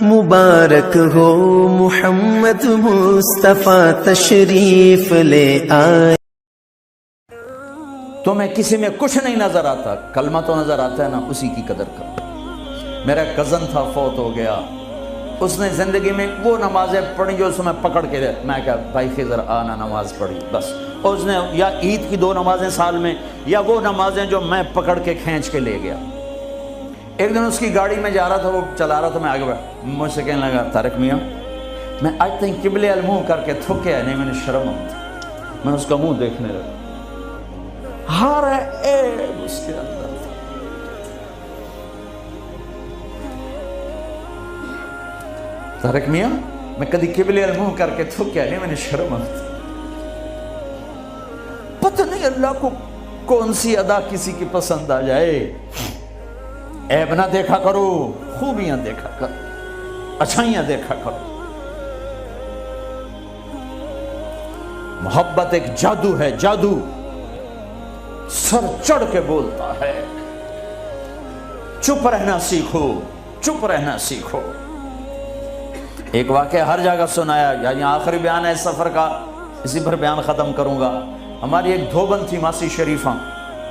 مبارک ہو محمد مصطفیٰ تشریف لے آئے۔ تمہیں کسی میں کچھ نہیں نظر آتا، کلمہ تو نظر آتا ہے نا، اسی کی قدر کرو۔ میرا کزن تھا، فوت ہو گیا، اس نے زندگی میں وہ نمازیں پڑھی جو اس میں پکڑ کے میں کہا بھائی خضر آنا نماز پڑھی، بس اس نے یا عید کی 2 نمازیں سال میں، یا وہ نمازیں جو میں پکڑ کے کھینچ کے لے گیا۔ ایک دن اس کی گاڑی میں جا رہا تھا، وہ چلا رہا تھا، میں آگے بڑھا، مجھ سے کہنے لگا طارق میاں میں آج تک قبلے المنہ کر کے تھکیا نہیں، میں نے شرم آتی، میں اس کا منہ دیکھنے لگا، ہر عیب اس کے اندر تھا۔ طارق میاں میں کدی قبلے المنہ کر کے تھکیا نہیں، میں نے شرم آتی۔ پتہ نہیں اللہ کو کون سی ادا کسی کی پسند آ جائے۔ عیب نہ دیکھا کرو، خوبیاں دیکھا کرو، اچھائیاں دیکھا کرو۔ محبت ایک جادو ہے، جادو سر چڑھ کے بولتا ہے۔ چپ رہنا سیکھو، چپ رہنا سیکھو۔ ایک واقعہ ہر جگہ سنایا، یعنی آخری بیان ہے اس سفر کا، اسی پر بیان ختم کروں گا۔ ہماری ایک دھوبن تھی ماسی شریفہ،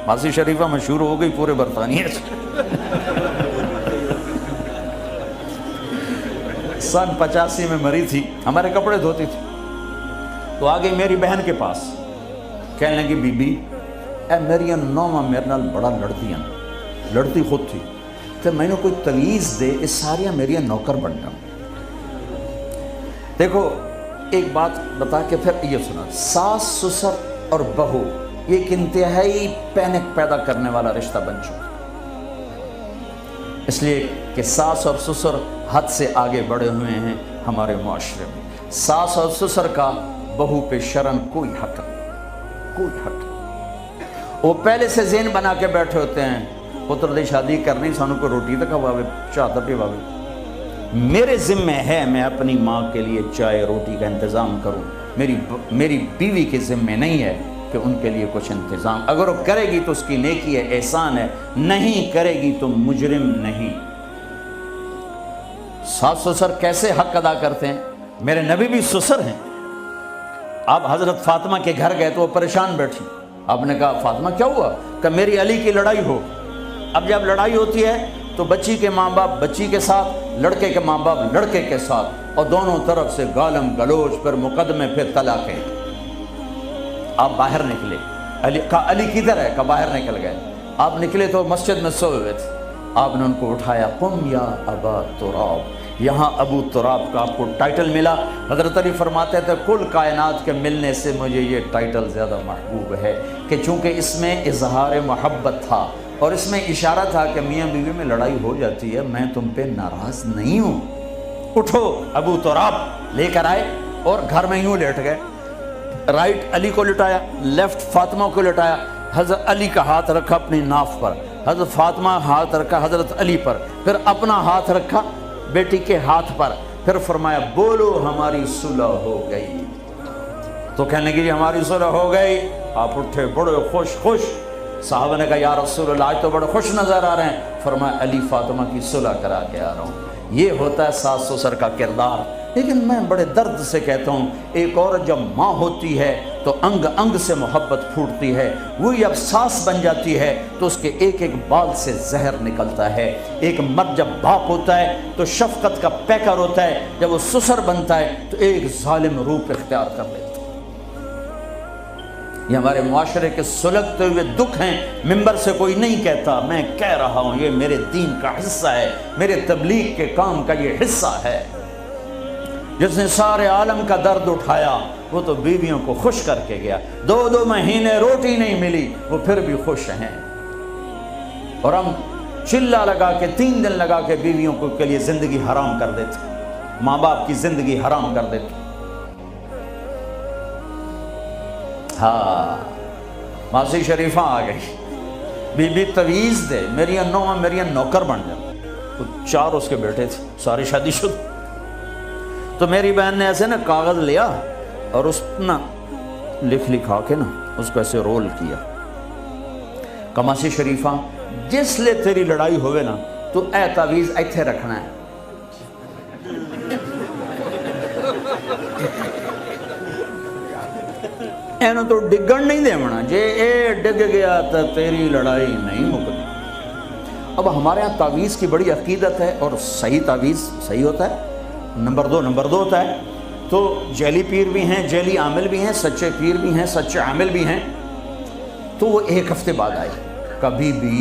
ماسی شریفہ مشہور ہو گئی پورے برطانیہ سے۔ سن 85 میں مری تھی، ہمارے کپڑے دھوتی تھی، تو آگئی میری بہن کے پاس، کہنے لگی بی بی اے میری نوما میرے نال بڑا لڑتی ہیں، لڑتی خود تھی، تو میں نے کوئی تویز دے اس ساریاں میری نوکر بن جاؤں۔ دیکھو ایک بات بتا کے پھر یہ سنا، ساس سسر اور بہو یہ ایک انتہائی پینک پیدا کرنے والا رشتہ بن چکا، اس لیے کہ ساس اور سسر حد سے آگے بڑھے ہوئے ہیں ہمارے معاشرے میں۔ ساس اور سسر کا بہو پہ شرن کوئی حق نہیں، کوئی حق نہیں۔ وہ پہلے سے ذہن بنا کے بیٹھے ہوتے ہیں، پتر دی شادی کرنی سانو کو روٹی تک کھواوے، چاہ تک پواوے۔ میرے ذمہ ہے میں اپنی ماں کے لیے چائے روٹی کا انتظام کروں، میری بیوی کے ذمہ نہیں ہے کہ ان کے لیے کچھ انتظام۔ اگر وہ کرے گی تو اس کی نیکی ہے، احسان ہے، نہیں کرے گی تو مجرم نہیں۔ ساس سسر کیسے حق ادا کرتے ہیں؟ میرے نبی بھی سسر ہیں۔ آپ حضرت فاطمہ کے گھر گئے تو وہ پریشان بیٹھی، آپ نے کہا فاطمہ کیا ہوا؟ کہ میری علی کی لڑائی ہو۔ اب جب لڑائی ہوتی ہے تو بچی کے ماں باپ بچی کے ساتھ، لڑکے کے ماں باپ لڑکے کے ساتھ، اور دونوں طرف سے گالم گلوچ، پھر مقدمے، پھر طلاقیں۔ آپ باہر نکلے، علی کدھر ہے؟ کہ باہر نکل گئے۔ آپ نکلے تو مسجد میں سوئے ہوئے تھے، آپ نے ان کو اٹھایا، قم یا ابا تراب۔ یہاں ابو تراب کا آپ کو ٹائٹل ملا۔ حضرت علی فرماتے تھے کل کائنات کے ملنے سے مجھے یہ ٹائٹل زیادہ محبوب ہے، کہ چونکہ اس میں اظہار محبت تھا اور اس میں اشارہ تھا کہ میاں بیوی میں لڑائی ہو جاتی ہے، میں تم پہ ناراض نہیں ہوں، اٹھو۔ ابو تراب لے کر آئے اور گھر میں یوں لیٹ گئے، رائٹ علی کو لٹایا، لیفٹ فاطمہ کو لٹایا۔ حضرت علی کا ہاتھ رکھا اپنی ناف پر، حضرت فاطمہ ہاتھ رکھا حضرت علی پر، پھر اپنا ہاتھ رکھا بیٹی کے ہاتھ پر، پھر فرمایا بولو ہماری صلح ہو گئی۔ تو کہنے لگی ہماری صلح ہو گئی۔ آپ اٹھے بڑے خوش۔ صحابہ نے کہا یا رسول اللہ آج تو بڑے خوش نظر آ رہے ہیں۔ فرمایا علی فاطمہ کی صلح کرا کے آ رہا ہوں۔ یہ ہوتا ہے ساس سسر کا کردار۔ لیکن میں بڑے درد سے کہتا ہوں، ایک عورت جب ماں ہوتی ہے تو انگ انگ سے محبت پھوٹتی ہے، وہی جب ساس بن جاتی ہے تو اس کے ایک ایک بال سے زہر نکلتا ہے۔ ایک مرد جب باپ ہوتا ہے تو شفقت کا پیکر ہوتا ہے، جب وہ سسر بنتا ہے تو ایک ظالم روپ اختیار کر لیتا ہے۔ یہ ہمارے معاشرے کے سلگتے ہوئے دکھ ہیں، ممبر سے کوئی نہیں کہتا، میں کہہ رہا ہوں، یہ میرے دین کا حصہ ہے، میرے تبلیغ کے کام کا یہ حصہ ہے۔ جس نے سارے عالم کا درد اٹھایا وہ تو بیویوں کو خوش کر کے گیا۔ 2 مہینے روٹی نہیں ملی، وہ پھر بھی خوش ہیں۔ اور ہم چلا لگا کے 3 دن لگا کے بیویوں کے لیے زندگی حرام کر دیتے، ماں باپ کی زندگی حرام کر دیتے۔ ہاں ماسی شریفہ آ گئی، بی بی تویز دے، میری نوما میری نوکر بن جا۔ تو 4 اس کے بیٹے تھے، ساری شادی شدہ۔ تو میری بہن نے ایسے نا کاغذ لیا اور اس نا لکھا کے نا اس کو ایسے رول کیا، کماسی شریفہ جس لے تیری لڑائی ہوئے نا تو اے تعویذ ایتھے رکھنا ہے، اینو تو ڈگن نہیں دیونا، جے اے ڈگ گیا تو تیری لڑائی نہیں مکتی۔ اب ہمارے ہاں تعویذ کی بڑی عقیدت ہے، اور صحیح تعویذ صحیح ہوتا ہے، نمبر دو ہوتا ہے۔ تو جعلی پیر بھی ہیں، جعلی عامل بھی ہیں، سچے پیر بھی ہیں، سچے عامل بھی ہیں۔ تو وہ ایک ہفتے بعد آئے، کبھی بھی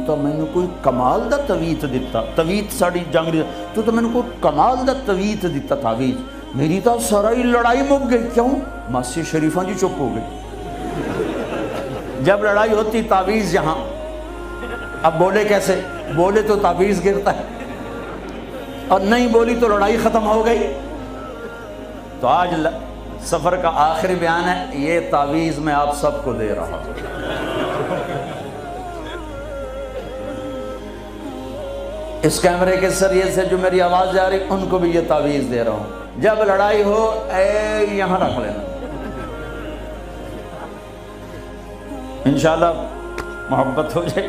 تو میں نے کوئی کمال دا تویت دیتا، تویت ساڑی جنگلی، تو میں نے کوئی کمال دا تویت دیتا تعویذ، میری تو ساری لڑائی مک گئی۔ کیوں؟ ماسی شریفاں جی چپ ہو گئی۔ جب لڑائی ہوتی تعویذ یہاں، اب بولے کیسے؟ بولے تو تعویذ گرتا ہے، اور نہیں بولی تو لڑائی ختم ہو گئی۔ تو آج سفر کا آخری بیان ہے، یہ تعویذ میں آپ سب کو دے رہا ہوں۔ اس کیمرے کے ذریعے سے جو میری آواز جا رہی، ان کو بھی یہ تعویذ دے رہا ہوں، جب لڑائی ہو اے یہاں رکھ لینا، انشاءاللہ محبت ہو جائے۔